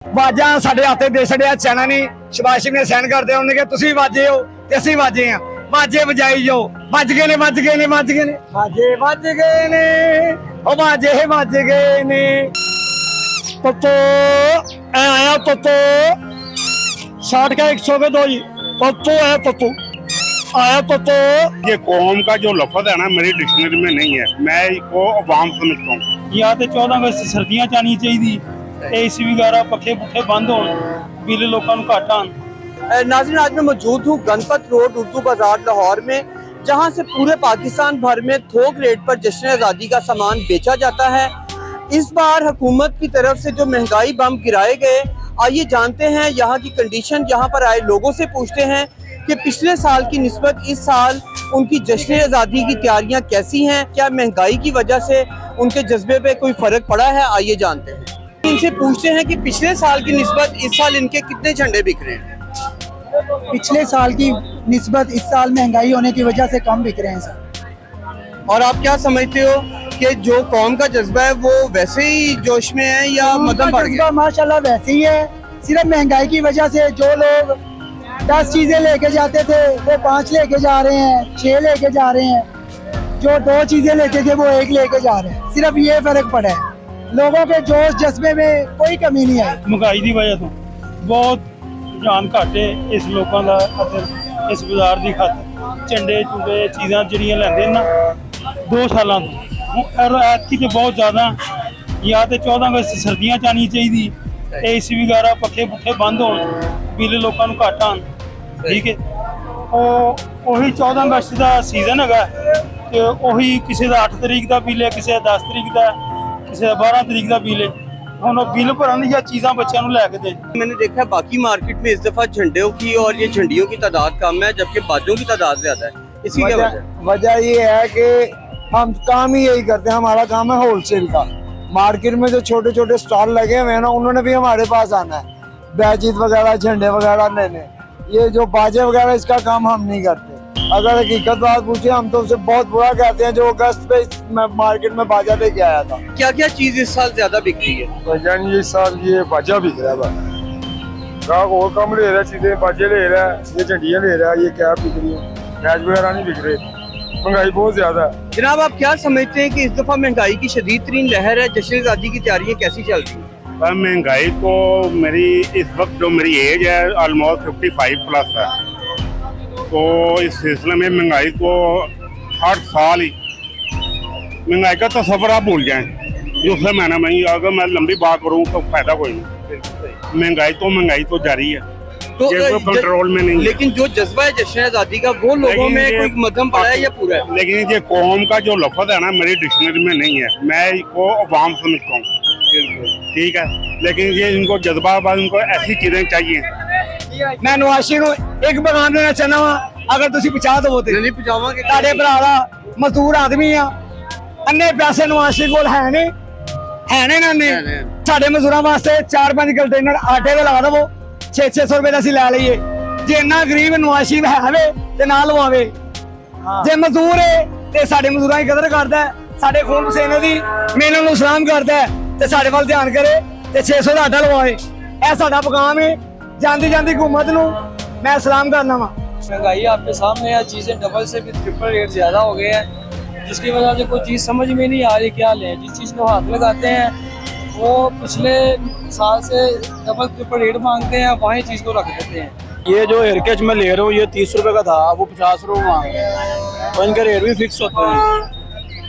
ਵਾਜਾਂ ਸਾਡੇ ਹੱਥੇ ਦੇ ਛੜਿਆ ਚੈਨਾ ਨਹੀਂ ਸ਼ਬਾਸ਼ੀ ਨੇ ਸਾਈਨ ਕਰਦੇ ਉਹਨੇ ਕਿ ਤੁਸੀਂ ਵਾਜੇ ਹੋ ਤੇ ਅਸੀਂ ਵਾਜੇ ਆ ਵਾਜੇ ਵਜਾਈ ਜਾਓ ਵੱਜ ਗਏ ਨੇ ਵੱਜ ਗਏ ਨੇ ਵੱਜ ਗਏ ਨੇ ਵਾਜੇ ਵੱਜ ਗਏ ਨੇ ਉਹ ਵਾਜੇ ਵੱਜ ਗਏ ਨੇ ਪੱਪੋ ਐ ਆਇਆ ਪੱਪੋ 60 का 100 पे 2 जी पप्पू है पप्पू आया पप्पू। ये कौम का जो लफ्ज है ना मेरी डिक्शनरी में नहीं है, मैं इसको अवाम समझता हूँ। या तो 14 अगस्त सर्दियां चाहनी चाहिए, एसी वगैरह पखे पुखे बंद हो, बिल लोगों को घट आन। नाज़रीन, आज मैं मौजूद हूँ गणपत रोड उर्दू बाजार लाहौर में, जहाँ से पूरे पाकिस्तान भर में थोक रेट पर जश्न आज़ादी का सामान बेचा जाता है। इस बार हुकूमत की तरफ से जो महंगाई बम गिराए गए, आइए जानते हैं यहाँ की कंडीशन। यहाँ पर आए लोगों से पूछते हैं कि पिछले साल की निस्बत इस साल उनकी जश्न आज़ादी की तैयारियाँ कैसी हैं, क्या महंगाई की वजह से उनके जज्बे पे कोई फ़र्क पड़ा है। आइए जानते हैं, इनसे पूछते हैं कि पिछले साल की निस्बत इस साल इनके कितने झंडे बिक रहे हैं। पिछले साल की निस्बत इस साल महंगाई होने की वजह से कम बिक रहे हैं सर। और आप क्या समझते हो कि जो कौम का जज्बा है वो वैसे ही जोश में है या मध्यम बढ़ गया? माशाल्लाह वैसे ही है, सिर्फ महंगाई की वजह से जो लोग 10 चीजें लेके जाते थे वो 5 लेके जा रहे हैं, 6 लेके जा रहे हैं। जो 2 चीजें लेते थे वो 1 लेके जा रहे हैं। सिर्फ ये फर्क पड़ा है, लोगों के जोश जज्बे में कोई कमी नहीं आई। महंगाई की वजह तो बहुत रुझान घट है इस लोगों का, इस बाजार की खातर झंडे झुंडे चीज़ां जिहड़ियां लैंदे ना 2 सालों तो ऐतकी तो बहुत ज़्यादा। या तो 14 अगस्त सर्दियां चाहनी चाहिए, एसी वगैरह पखे पुखे बंद हो, बिल लोगों को घट आन। ठीक है, ਉਹੀ 14 अगस्त का सीजन है तो ਉਹੀ किसी का 8 तरीक का बिल है, किसी का 10 तरीक का, किसी का 12 तरीक का बिल है। ਹੁਣ बिल भरन या चीज़ां बच्चों को लैके दे। मैंने देखा है बाकी मार्केट में इस दफा झंडियों की और ये झंडियों की तादाद कम है, जबकि बाजों की तादाद ज्यादा है। इसकी क्या वजह? वजह ये है कि हम काम ही यही करते हैं, हमारा काम है होलसेल का। मार्केट में जो छोटे छोटे स्टॉल लगे हुए हैं ना, उन्होंने भी हमारे पास आना है बैजित वगैरह झंडे वगैरह लेने। ये जो बाजे वगैरह इसका काम हम नहीं करते। अगर हकीकत बात पूछे हम तो उसे बहुत बुरा कहते हैं जो अगस्त पे मार्केट में बाजा लेके आया था। क्या क्या चीज इस साल ज्यादा बिक रही है? वजह इस साल ये बाजा बिक रहा है, ग्राहक और कम ले रहा है, चीजें बाजे ले रहा है, ये झंडियाँ ले रहा है, ये कैप बिक रही है, कैच वगैरह नहीं बिक रहे। महंगाई बहुत ज्यादा है। जनाब, आप क्या समझते हैं कि इस दफा महंगाई की शदीद तरीन लहर है, जश्न आज़ादी की तैयारियां कैसी चल रही है? महंगाई तो मेरी इस वक्त जो मेरी एज है ऑलमोस्ट 55 प्लस है, तो इस सिलसिले में महंगाई तो हर साल ही महंगाई का तस्वर आप भूल जाएं। दूसरे महीने में ही अगर मैं लंबी बात करूँ तो फायदा कोई नहीं। महंगाई तो जारी है, ये कोई कंट्रोल में नहीं है। लेकिन जो जज्बा है जश्न आज़ादी का वो लोगों में कोई मध्यम पड़ा है या पूरा है? लेकिन ये कौम का जो लफ्ज है ना मेरी डिक्शनरी में नहीं है, मैं इसको अवाम समझता हूँ। ठीक है, लेकिन ये इनको जज्बा इनको ऐसी चीजें चाहिए। मैं नवाशी ਨੂੰ ਇੱਕ ਬਗਾਨ ਦੇਣਾ ਚਾਹਨਾ ਵਾ, ਅਗਰ ਤੁਸੀਂ ਪਹੁੰਚਾ ਦਵੋ ਤੇ नहीं पहुंचावांगे। ਤੁਹਾਡੇ ਭਰਾ ਦਾ ਮਜ਼ਦੂਰ ਆਦਮੀ ਆ, ਅੰਨੇ ਪੈਸੇ ਨਵਾਸ਼ੀ ਕੋਲ ਹੈ ਨੇ ਨਾ ਨੇ। ਸਾਡੇ ਮਜ਼ਦੂਰਾਂ ਵਾਸਤੇ 4-5 ਕੰਟੇਨਰ ਆਟੇ ਦੇ ਲਾ ਦਵੋ, 600 ਰੁਪਏ ਦਾ ਅਸੀਂ ਲੈ ਲਈਏ। ਜੇ ਇੰਨਾ ਗਰੀਬ ਨਵਾਸ਼ੀ ਹੈ ਤੇ ਨਾ ਲਵਾਵੇ। ਜੇ ਮਜ਼ਦੂਰ ਹੈ ਤੇ ਸਾਡੇ ਮਜ਼ਦੂਰਾਂ ਦੀ ਕਦਰ ਕਰਦਾ, ਸਾਡੇ ਖੂਨ ਪਸੀਨੇ ਦੀ ਮਿਹਨਤ ਨੂੰ ਸਲਾਮ ਕਰਦਾ ਤੇ ਸਾਡੇ ਵੱਲ ਧਿਆਨ ਕਰੇ ਤੇ 600 ਦਾ ਆਟਾ ਲਵਾਏ। ਇਹ ਸਾਡਾ ਪੈगाम है। ਜਾਂਦੀ हुकूमत ਨੂੰ मैं सलाम करना वा। महंगाई आपके सामने है, चीज़ें डबल से भी ट्रिपल रेट ज़्यादा हो गए हैं, जिसकी वजह से कोई चीज़ समझ में नहीं आ रही क्या लें। जिस चीज़ को हाथ लगाते हैं वो पिछले साल से डबल ट्रिपल रेट मांगते हैं, वहीं चीज़ को रख देते हैं। ये जो हेयरकट मैं ले रहा हूँ ये 30 रुपए का था, वो 50 रुपए मांग रहे हैं, तो इनका रेट भी फिक्स होता है,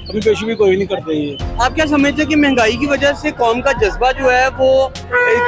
कभी पेशी भी कोई नहीं करते। ये आप क्या समझते हैं कि महंगाई की वजह से कौम का जज्बा जो है वो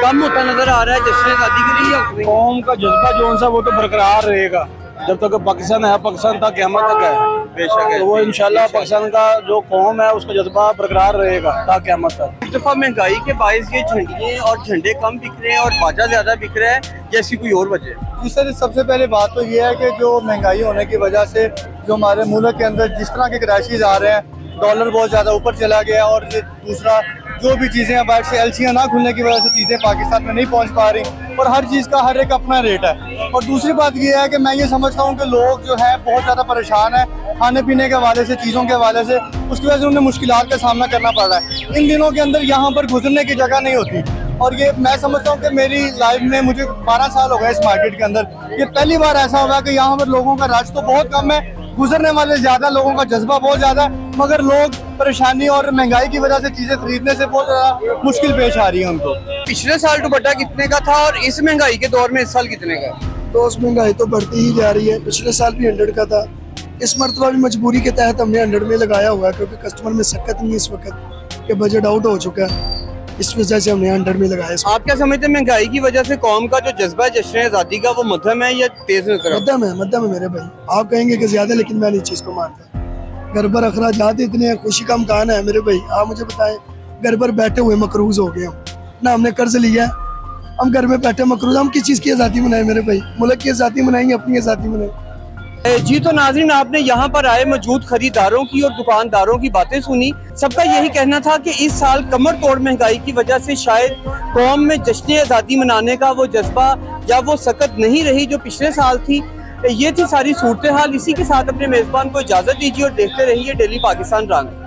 कम होता नजर आ रहा है जश्न आज़ादी के लिए? या कौम का जज्बा जो सा वो तो बरकरार रहेगा जब तक पाकिस्तान है, पाकिस्तान तक क़यामत तक है। बेशक है, तो वो इंशाल्लाह पाकिस्तान का जो कौम है उसका जज्बा बरकरार रहेगा ता क़यामत तक। इस दफा महंगाई के बायस ये झंडियाँ और झंडे कम बिक रहे हैं और बाजा ज्यादा बिक रहा है, जैसी कोई और वजह? जी सर, सबसे पहले बात तो ये है कि जो महंगाई होने की वजह से जो हमारे मुल्क के अंदर जिस तरह के क्राइसिस आ रहे हैं, डॉलर बहुत ज़्यादा ऊपर चला गया, और दूसरा जो भी चीज़ें हैं बाहर से एलसीआं ना खुलने की वजह से चीज़ें पाकिस्तान में नहीं पहुंच पा रही, और हर चीज़ का हर एक अपना रेट है। और दूसरी बात ये है कि मैं ये समझता हूँ कि लोग जो है बहुत ज़्यादा परेशान है खाने पीने के हवाले से, चीज़ों के हवाले से, उसकी वजह से उन्हें मुश्किलात का सामना करना पड़ रहा है। इन दिनों के अंदर यहाँ पर गुजरने की जगह नहीं होती, और ये मैं समझता हूँ कि मेरी लाइफ में मुझे 12 साल हो गए इस मार्केट के अंदर, ये पहली बार ऐसा हुआ कि यहाँ पर लोगों का रश तो बहुत कम है, गुजरने वाले ज्यादा, लोगों का जज्बा बहुत ज्यादा है, मगर लोग परेशानी और महंगाई की वजह से चीजें खरीदने से बहुत ज्यादा मुश्किल पेश आ रही है उनको। पिछले साल दुपट्टा कितने का था और इस महंगाई के दौर में इस साल कितने का? तो उस महंगाई तो बढ़ती ही जा रही है। पिछले साल भी 100 का था, इस मरतबा भी मजबूरी के तहत हमने 100 में लगाया हुआ है, क्योंकि कस्टमर में सकत नहीं है इस वक्त कि बजट आउट हो चुका है, इस वजह से हमने 100 में लगाया। आप क्या समझते हैं महंगाई की वजह से कौम का जो जज्बा है जश्न आज़ादी का वो मध्यम है या तेज नजर? मध्यम है मेरे भाई। आप कहेंगे कि ज्यादा, लेकिन मैं नहीं चीज को मानता। घर पर अखराजात इतने हैं, खुशी का मकान है मेरे भाई। आप मुझे बताएं, घर पर बैठे हुए मकरूज हो गए हम, ना हमने कर्ज लिया, हम घर में बैठे मकरूज। हम किस चीज की आज़ादी मनाए मेरे भाई? मुल्क की आज़ादी मनाएंगे, अपनी आज़ादी मनाएंगे। जी तो नाज़रीन, आपने यहाँ पर आए मौजूद खरीदारों की और दुकानदारों की बातें सुनी। सबका यही कहना था कि इस साल कमर तोड़ महंगाई की वजह से शायद कौम में जश्न आज़ादी मनाने का वो जज्बा या वो सकत नहीं रही जो पिछले साल थी। ये थी सारी सूरत हाल। इसी के साथ अपने मेज़बान को इजाज़त दीजिए और देखते रहिए डेली पाकिस्तान रंग।